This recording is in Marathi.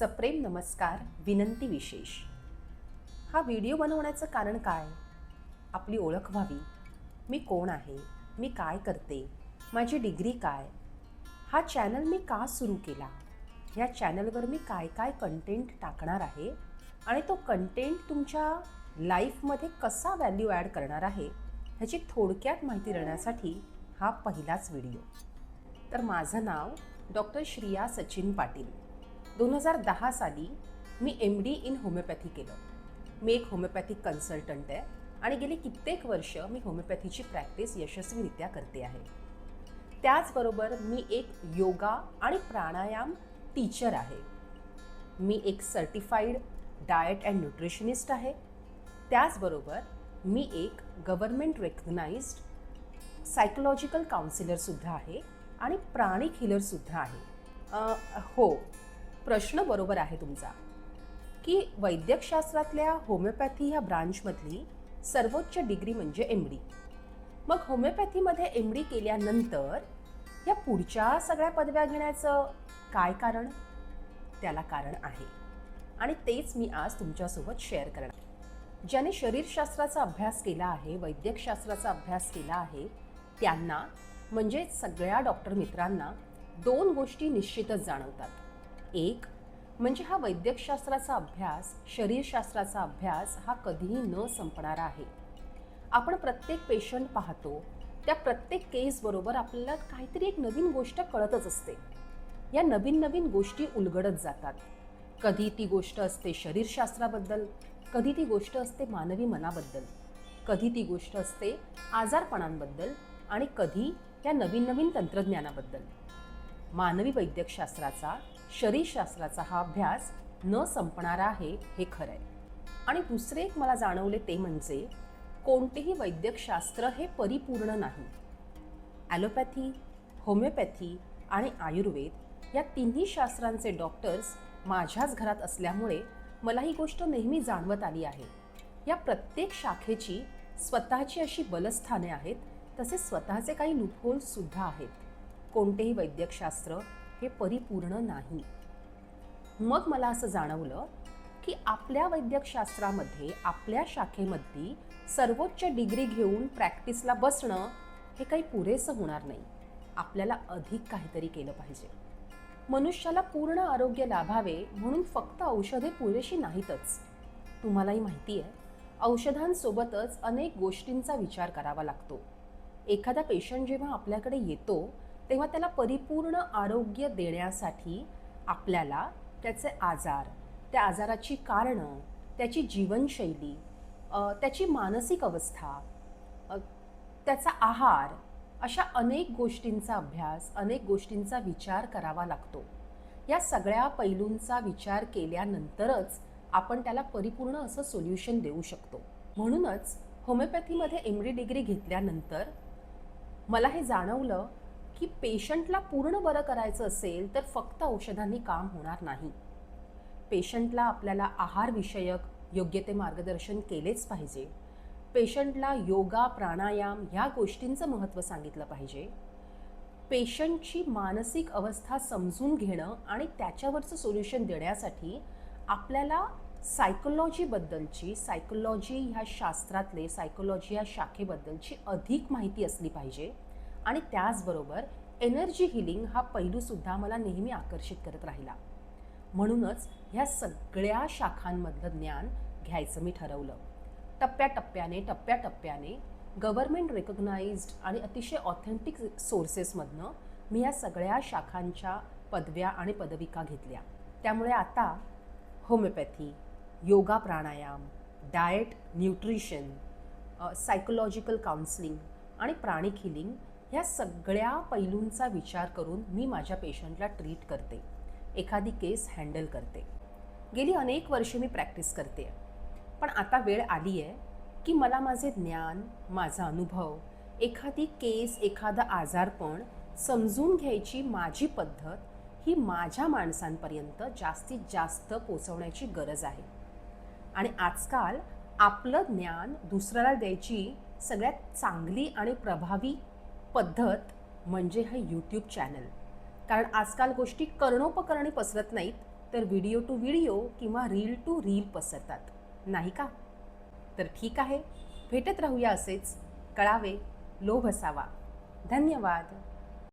सप्रेम नमस्कार विनंती विशेष। हा व्हिडिओ बनवण्याचं कारण काय? आपली ओळख व्हावी। मी कोण आहे, मी काय करते, माझी डिग्री काय, हा चॅनल मी का सुरू केला, ह्या चॅनलवर मी काय काय कंटेंट टाकणार आहे आणि तो कंटेंट तुमच्या लाईफमध्ये कसा व्हॅल्यू ॲड करणार आहे ह्याची थोडक्यात माहिती देण्यासाठी हा पहिलाच व्हिडिओ। तर माझं नाव डॉक्टर श्रिया सचिन पाटील। 2010 साली मी MD इन होमिओपॅथी केलं। मी एक होमिओपॅथिक कन्सल्टंट आहे आणि गेली कित्येक वर्ष मी होमिओपॅथीची प्रॅक्टिस यशस्वीरित्या करते आहे। त्याचबरोबर मी एक योगा आणि प्राणायाम टीचर आहे। मी एक सर्टिफाईड डाएट अँड न्यूट्रिशनिस्ट आहे। त्याचबरोबर मी एक गव्हर्नमेंट रेकग्नाइज्ड सायकोलॉजिकल काउन्सिलरसुद्धा आहे आणि प्राणिक हिलरसुद्धा आहे। हो, प्रश्न बरोबर आहे तुमचा की वैद्यकशास्त्रातल्या होमिओपॅथी ह्या ब्रांचमधली सर्वोच्च डिग्री म्हणजे MD। मग होमिओपॅथीमध्ये MD केल्यानंतर या पुढच्या सगळ्या पदव्या घेण्याचं काय कारण? त्याला कारण आहे आणि तेच मी आज तुमच्यासोबत शेअर करणार। ज्याने शरीरशास्त्राचा अभ्यास केला आहे, वैद्यकशास्त्राचा अभ्यास केला आहे, त्यांना म्हणजे सगळ्या डॉक्टर मित्रांना दोन गोष्टी निश्चितच जाणवतात। एक म्हणजे हा वैद्यकशास्त्राचा अभ्यास, शरीरशास्त्राचा अभ्यास हा कधीही न संपणारा आहे। आपण प्रत्येक पेशंट पाहतो, त्या प्रत्येक केसबरोबर आपल्याला काहीतरी एक नवीन गोष्ट कळतच असते। या नवीन नवीन गोष्टी उलगडत जातात। कधी ती गोष्ट असते शरीरशास्त्राबद्दल, कधी ती गोष्ट असते मानवी मनाबद्दल, कधी ती गोष्ट असते आजारपणांबद्दल आणि कधी या नवीन नवीन तंत्रज्ञानाबद्दल। मानवी वैद्यकशास्त्राचा, शरीरशास्त्राचा हा अभ्यास न संपणारा आहे हे खरं आहे। आणि दुसरे एक मला जाणवले ते म्हणजे कोणतेही वैद्यकशास्त्र हे परिपूर्ण नाही। ॲलोपॅथी, होमिओपॅथी आणि आयुर्वेद या तिन्ही शास्त्रांचे डॉक्टर्स माझ्याच घरात असल्यामुळे मला ही गोष्ट नेहमी जाणवत आली आहे। या प्रत्येक शाखेची स्वतःची अशी बलस्थाने आहेत, तसे स्वतःचे काही लूपहोल्ससुद्धा आहेत। कोणतेही वैद्यकशास्त्र हे परिपूर्ण नाही। मग मला असं जाणवलं की आपल्या वैद्यकशास्त्रामध्ये, आपल्या शाखेमध्ये सर्वोच्च डिग्री घेऊन प्रॅक्टिसला बसणं हे काही पुरेसं होणार नाही। आपल्याला अधिक काहीतरी केलं पाहिजे। मनुष्याला पूर्ण आरोग्य लाभावे म्हणून फक्त औषधे पुरेशी नाहीतच। तुम्हालाही माहिती आहे, औषधांसोबतच अनेक गोष्टींचा विचार करावा लागतो। एखादा पेशंट जेव्हा आपल्याकडे येतो तेव्हा त्याला परिपूर्ण आरोग्य देण्यासाठी आपल्याला त्याचे आजार, त्या आजाराची कारणं, त्याची जीवनशैली, त्याची मानसिक अवस्था, त्याचा आहार, अशा अनेक गोष्टींचा अभ्यास, अनेक गोष्टींचा विचार करावा लागतो। या सगळ्या पैलूंचा विचार केल्यानंतरच आपण त्याला परिपूर्ण असं सोल्युशन देऊ शकतो। म्हणूनच होमिओपॅथीमध्ये MD डिग्री घेतल्यानंतर मला हे जाणवलं की पेशंटला पूर्ण बरं करायचं असेल तर फक्त औषधांनी काम होणार नाही। पेशंटला आपल्याला आहारविषयक योग्य ते मार्गदर्शन केलेच पाहिजे। पेशंटला योगा, प्राणायाम ह्या गोष्टींचं महत्त्व सांगितलं पाहिजे। पेशंटची मानसिक अवस्था समजून घेणं आणि त्याच्यावरचं सोल्युशन देण्यासाठी आपल्याला सायकोलॉजीबद्दलची, सायकोलॉजी ह्या शास्त्रातले, सायकोलॉजी या शाखेबद्दलची अधिक माहिती असली पाहिजे। आणि त्याचबरोबर एनर्जी हिलिंग हा पैलूसुद्धा मला नेहमी आकर्षित करत राहिला। म्हणूनच ह्या सगळ्या शाखांमधलं ज्ञान घ्यायचं मी ठरवलं। टप्प्याटप्प्याने गव्हर्नमेंट रेकग्नाइज्ड आणि अतिशय ऑथेंटिक सोर्सेसमधनं मी या सगळ्या शाखांच्या पदव्या आणि पदविका घेतल्या। त्यामुळे आता होमिओपॅथी, योगा प्राणायाम, डाएट न्यूट्रिशन, सायकोलॉजिकल काउन्सिलिंग आणि प्राणिक हिलिंग ह्या सगळ्या पैलूंचा विचार करून मी माझ्या पेशंटला ट्रीट करते, एखादी केस हँडल करते। गेली अनेक वर्षे मी प्रॅक्टिस करते, पण आता वेळ आली आहे की मला माझे ज्ञान, माझा अनुभव, एखादी केस, एखादा आजारपण समजून घ्यायची माझी पद्धत ही माझ्या माणसांपर्यंत जास्तीत जास्त पोचवण्याची गरज आहे। आणि आजकाल आपलं ज्ञान दुसऱ्याला द्यायची सगळ्यात चांगली आणि प्रभावी पद्धत म्हणजे हा YouTube चॅनल। कारण आजकाल गोष्टी कर्णोपकर्णी पसरत नाहीत, तर व्हिडिओ टू व्हिडिओ किंवा रील टू रील पसरतात, नाही का? तर ठीक आहे, भेटत राहूया असेच. कळावे लोभ असावा. धन्यवाद.